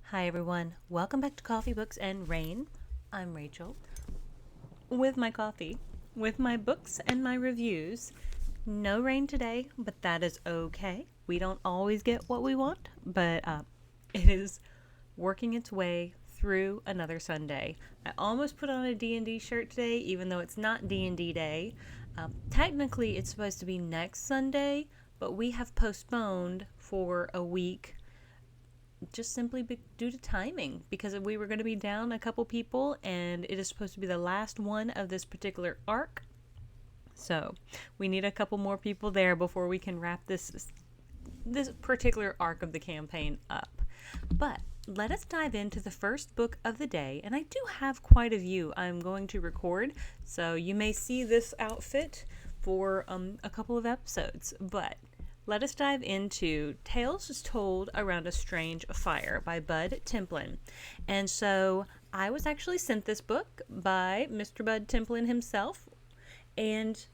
Hi everyone, welcome back to Coffee, Books, and Rain. I'm Rachel. With my coffee, with my books and my reviews. No rain today, but that is okay. We don't always get what we want, but it is working its way through another Sunday. I almost put on a D&D shirt today, even though it's not D&D day. Technically, it's supposed to be next Sunday, but we have postponed for a week just simply due to timing, because we were going to be down a couple people and it is supposed to be the last one of this particular arc. So we need a couple more people there before we can wrap this particular arc of the campaign up. But let us dive into the first book of the day, and I do have quite a few I'm going to record, so you may see this outfit for a couple of episodes. But let us dive into Tales Told Around a Strange Fire by Bud Templin. And so I was actually sent this book by Mr. Bud Templin himself, and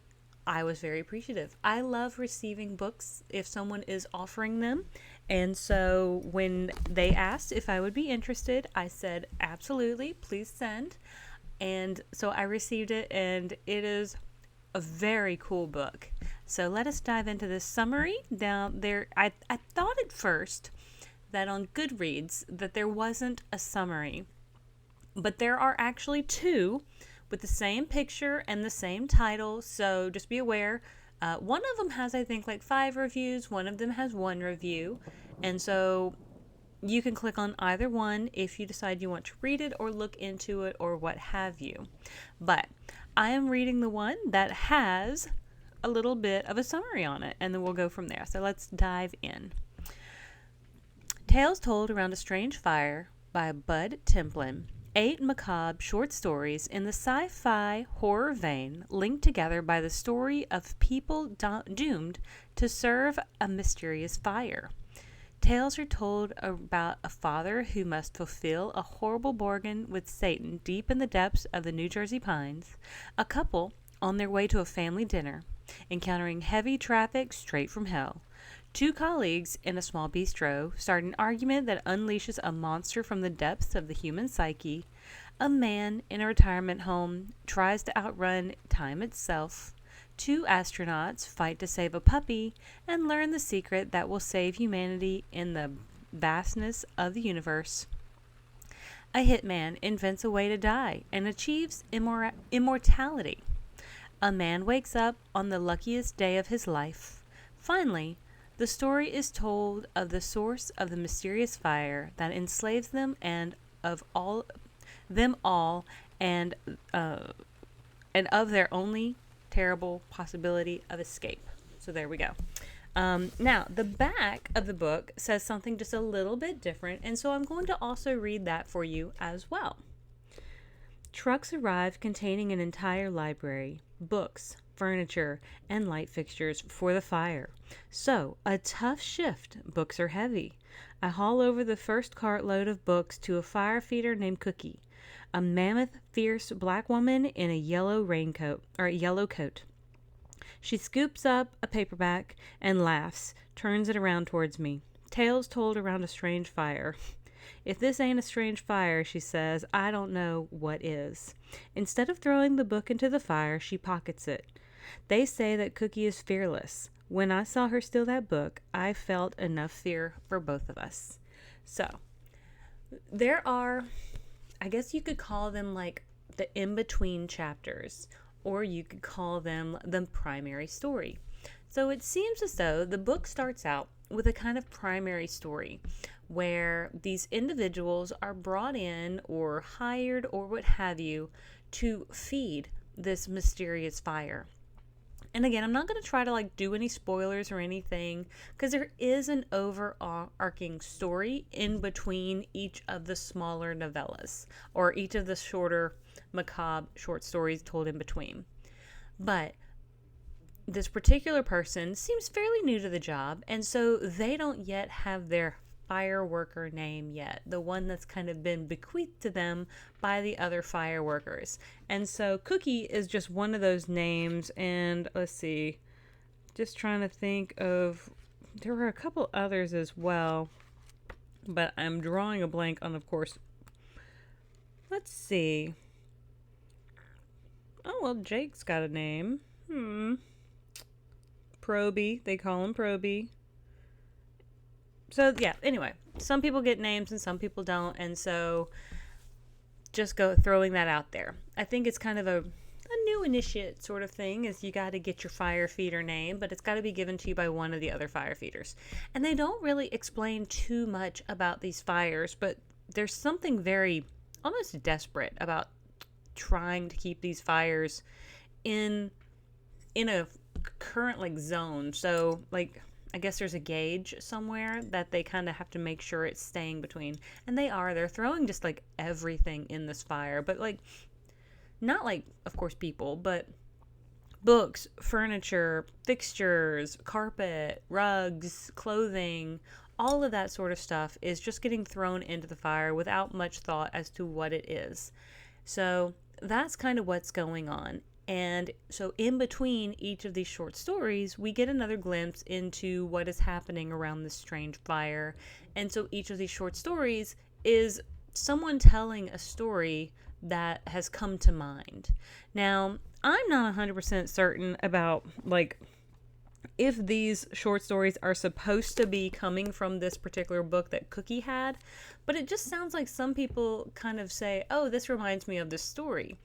I was very appreciative. I love receiving books if someone is offering them. And so when they asked if I would be interested, I said, absolutely, please send. And so I received it, and it is a very cool book. So let us dive into this summary. Now, I thought at first that on Goodreads that there wasn't a summary, but there are actually two with the same picture and the same title, so just be aware. One of them has, I think, like 5 reviews. One of them has 1 review. And so you can click on either one if you decide you want to read it or look into it or what have you. But I am reading the one that has a little bit of a summary on it, and then we'll go from there. So let's dive in. Tales Told Around a Strange Fire by Bud Templin. 8 macabre short stories in the sci-fi horror vein, linked together by the story of people doomed to serve a mysterious fire. Tales are told about a father who must fulfill a horrible bargain with Satan deep in the depths of the New Jersey pines, a couple on their way to a family dinner, encountering heavy traffic straight from hell. 2 colleagues in a small bistro start an argument that unleashes a monster from the depths of the human psyche. A man in a retirement home tries to outrun time itself. 2 astronauts fight to save a puppy and learn the secret that will save humanity in the vastness of the universe. A hitman invents a way to die and achieves immortality. A man wakes up on the luckiest day of his life. Finally, the story is told of the source of the mysterious fire that enslaves them and of all and of their only terrible possibility of escape. So there we go. Now, the back of the book says something just a little bit different, and so I'm going to also read that for you as well. Trucks arrive containing an entire library, books, furniture, and light fixtures for the fire. So, a tough shift. Books are heavy. I haul over the first cartload of books to a fire feeder named Cookie, a mammoth, fierce black woman in a yellow coat. She scoops up a paperback and laughs, turns it around towards me. Tales told around a strange fire. If this ain't a strange fire, she says, I don't know what is. Instead of throwing the book into the fire, she pockets it. They say that Cookie is fearless. When I saw her steal that book, I felt enough fear for both of us. So, there are, I guess you could call them like the in-between chapters, or you could call them the primary story. So it seems as though the book starts out with a kind of primary story where these individuals are brought in or hired or what have you to feed this mysterious fire. And again, I'm not going to try to do any spoilers or anything, because there is an overarching story in between each of the smaller novellas or each of the shorter macabre short stories told in between. But this particular person seems fairly new to the job, and so they don't yet have their fireworker name yet, the one that's kind of been bequeathed to them by the other fireworkers. And so Cookie is just one of those names, and let's see, just trying to think of, there were a couple others as well. but I'm drawing a blank on, of course. Let's see. Oh, well, Jake's got a name. Proby. They call him Proby. So, yeah, anyway. Some people get names and some people don't. And so, just go throwing that out there. I think it's kind of a new initiate sort of thing is you got to get your fire feeder name, but it's got to be given to you by one of the other fire feeders. And they don't really explain too much about these fires, but there's something very almost desperate about trying to keep these fires in a current like zone. So like I guess there's a gauge somewhere that they kind of have to make sure it's staying between. And they're throwing just like everything in this fire, but like not like of course people, but books, furniture, fixtures, carpet, rugs, clothing, all of that sort of stuff is just getting thrown into the fire without much thought as to what it is. So that's kind of what's going on. And so in between each of these short stories, we get another glimpse into what is happening around this strange fire. And so each of these short stories is someone telling a story that has come to mind. Now, I'm not 100% certain about like if these short stories are supposed to be coming from this particular book that Cookie had, but it just sounds like some people kind of say, oh, this reminds me of this story.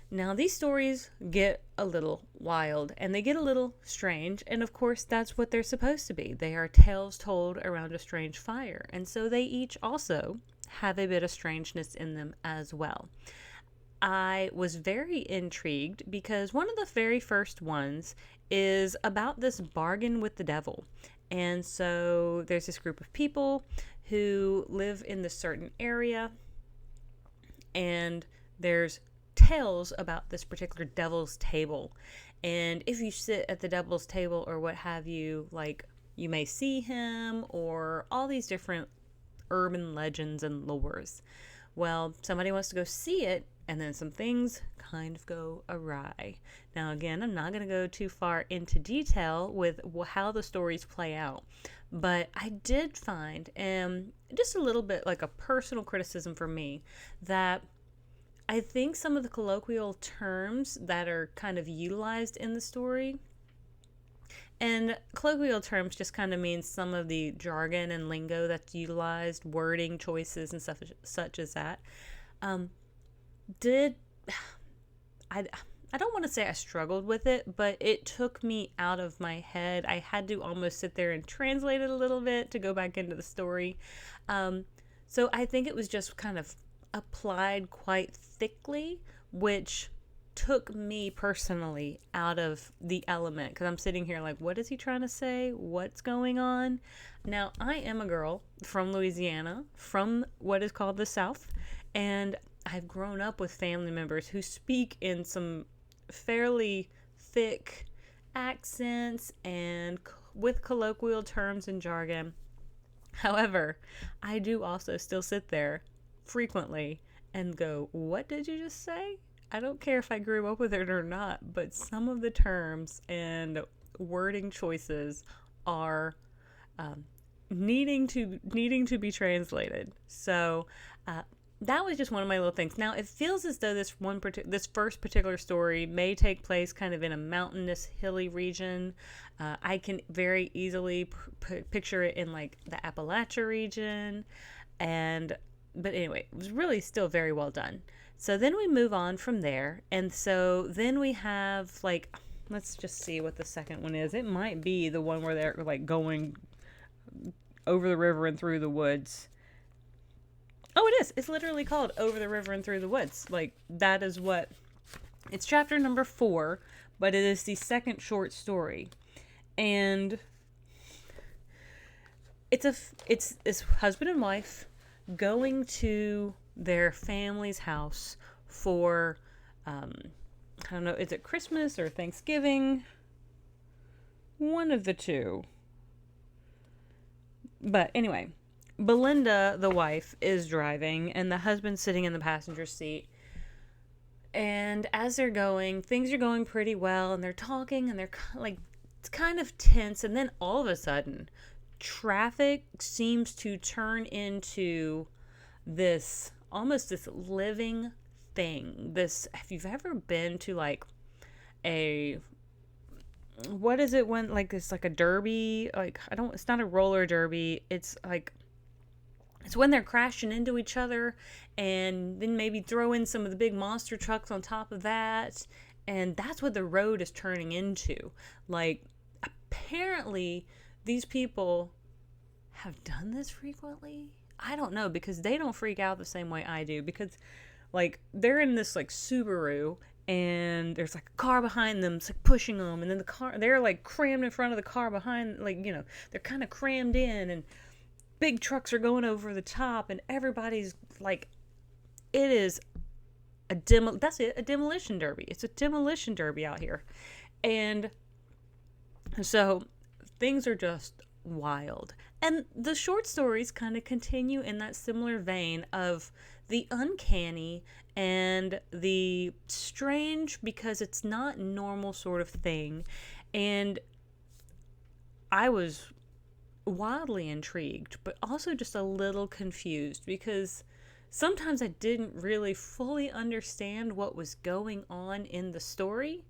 Now, these stories get a little wild and they get a little strange, and of course, that's what they're supposed to be. They are tales told around a strange fire, and so they each also have a bit of strangeness in them as well. I was very intrigued because one of the very first ones is about this bargain with the devil. And so there's this group of people who live in this certain area, and there's tales about this particular devil's table. And if you sit at the devil's table or what have you, like you may see him, or all these different urban legends and lores. Well, somebody wants to go see it, and then some things kind of go awry. Now, again, I'm not going to go too far into detail with how the stories play out, but I did find, just a little bit like a personal criticism for me, that I think some of the colloquial terms that are kind of utilized in the story, and colloquial terms just kind of means some of the jargon and lingo that's utilized, wording choices and stuff such as that, did I don't want to say I struggled with it, but it took me out of my head. I had to almost sit there and translate it a little bit to go back into the story. So I think it was just kind of applied quite thickly, which took me personally out of the element, because I'm sitting here like, what is he trying to say? What's going on? Now, I am a girl from Louisiana, from what is called the South, and I've grown up with family members who speak in some fairly thick accents and with colloquial terms and jargon. However, I do also still sit there frequently and go, what did you just say? I don't care if I grew up with it or not, but some of the terms and wording choices are needing to be translated. So that was just one of my little things. Now, it feels as though this first particular story may take place kind of in a mountainous, hilly region. I can very easily picture it in like the Appalachia region, but anyway, it was really still very well done. So then we move on from there, and so then we have like, let's just see what the second one is. It might be the one where they're like going over the river and through the woods. Oh, it is. It's literally called Over the River and Through the Woods. Like, that is what... It's chapter number 4, but it is the second short story. And it's this husband and wife going to their family's house for, I don't know, is it Christmas or Thanksgiving? One of the two. But anyway... Belinda, the wife, is driving, and the husband's sitting in the passenger seat. And as they're going, things are going pretty well, and they're talking, and they're like, it's kind of tense. And then all of a sudden, traffic seems to turn into this almost this living thing. This, if you've ever been to like a, what is it when like it's like a derby, like I don't, it's not a roller derby, it's like, it's when they're crashing into each other, and then maybe throw in some of the big monster trucks on top of that, and that's what the road is turning into. Like, apparently these people have done this frequently. I don't know, because they don't freak out the same way I do, because like they're in this like Subaru, and there's like a car behind them, it's like pushing them, and then the car, they're like crammed in front of the car behind, like, you know, they're kind of crammed in, and big trucks are going over the top, and everybody's like, it is that's it, a demolition derby. It's a demolition derby out here. And so things are just wild. And the short stories kind of continue in that similar vein of the uncanny and the strange, because it's not normal sort of thing. And I was wildly intrigued, but also just a little confused, because sometimes I didn't really fully understand what was going on in the story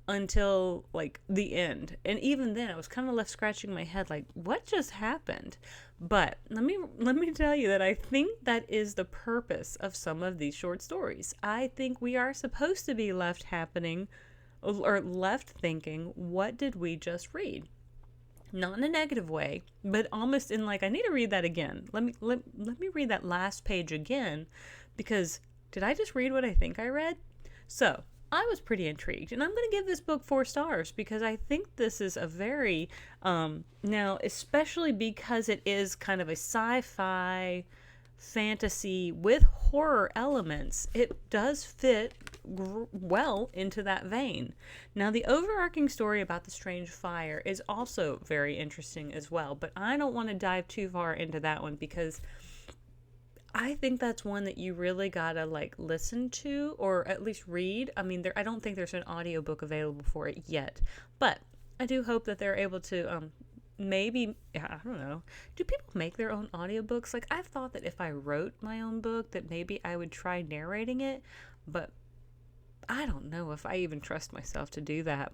until like the end. And even then I was kind of left scratching my head like, what just happened? But let me tell you that I think that is the purpose of some of these short stories. I think we are supposed to be left happening, or left thinking, what did we just read? Not in a negative way, but almost in like, I need to read that again. Let me read that last page again, because did I just read what I think I read? So I was pretty intrigued, and I'm going to give this book 4 stars, because I think this is a very, now, especially because it is kind of a sci-fi fantasy with horror elements, it does fit well into that vein. Now, the overarching story about the strange fire is also very interesting as well, but I don't want to dive too far into that one, because I think that's one that you really gotta like listen to, or at least read. I mean, I don't think there's an audiobook available for it yet, but I do hope that they're able to maybe, I don't know, do people make their own audiobooks? Like, I've thought that if I wrote my own book, that maybe I would try narrating it, but I don't know if I even trust myself to do that.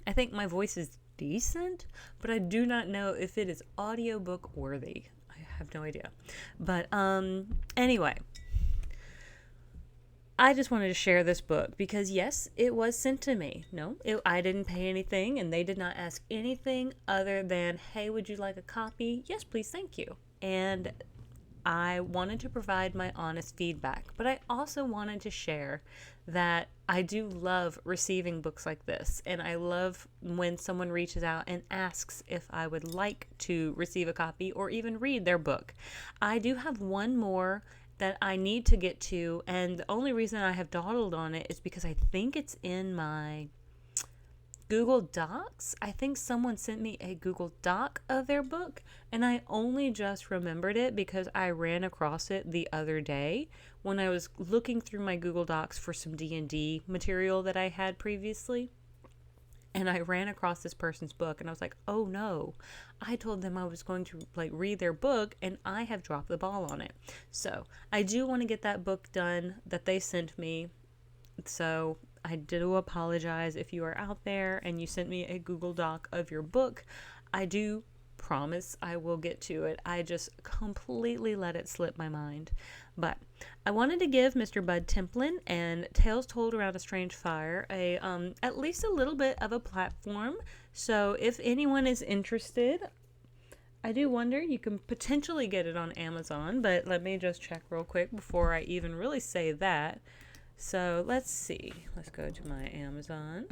I think my voice is decent, but I do not know if it is audiobook worthy. I have no idea. But anyway, I just wanted to share this book because, yes, it was sent to me. No, I didn't pay anything, and they did not ask anything other than, hey, would you like a copy? Yes, please, thank you. And I wanted to provide my honest feedback, but I also wanted to share that I do love receiving books like this, and I love when someone reaches out and asks if I would like to receive a copy or even read their book. I do have one more that I need to get to, and the only reason I have dawdled on it is because I think it's in my Google Docs. I think someone sent me a Google Doc of their book, and I only just remembered it because I ran across it the other day when I was looking through my Google Docs for some D&D material that I had previously. And I ran across this person's book, and I was like, oh no, I told them I was going to like read their book, and I have dropped the ball on it. So I do want to get that book done that they sent me. So I do apologize if you are out there and you sent me a Google Doc of your book. I do promise I will get to it. I just completely let it slip my mind. But I wanted to give Mr. Bud Templin and Tales Told Around a Strange Fire a at least a little bit of a platform. So if anyone is interested, I do wonder, you can potentially get it on Amazon, but let me just check real quick before I even really say that. So let's see. Let's go to my Amazon.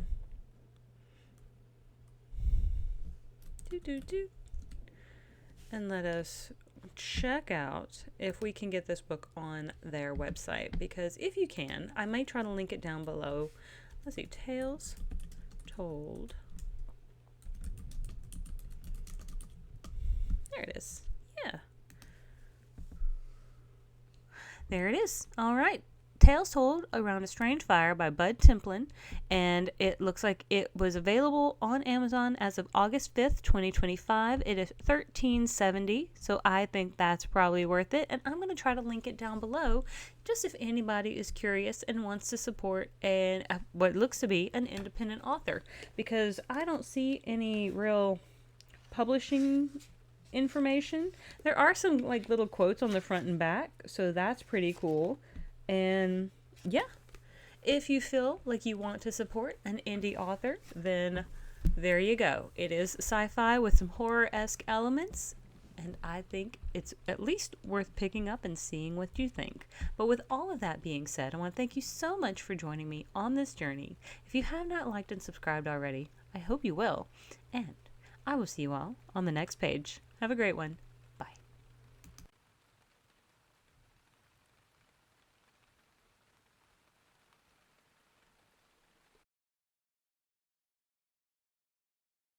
And let us check out if we can get this book on their website, because if you can, I might try to link it down below. Let's see, Tales Told. There it is. Yeah. There it is. All right. Tales Told Around a Strange Fire by Bud Templin, and it looks like it was available on Amazon as of August 5th, 2025. It is $13.70, so I think that's probably worth it, and I'm going to try to link it down below just if anybody is curious and wants to support what looks to be an independent author, because I don't see any real publishing information. There are some like little quotes on the front and back, so that's pretty cool. And yeah, if you feel like you want to support an indie author, then there you go. It is sci-fi with some horror-esque elements, and I think it's at least worth picking up and seeing what you think. But with all of that being said, I want to thank you so much for joining me on this journey. If you have not liked and subscribed already, I hope you will. And I will see you all on the next page. Have a great one.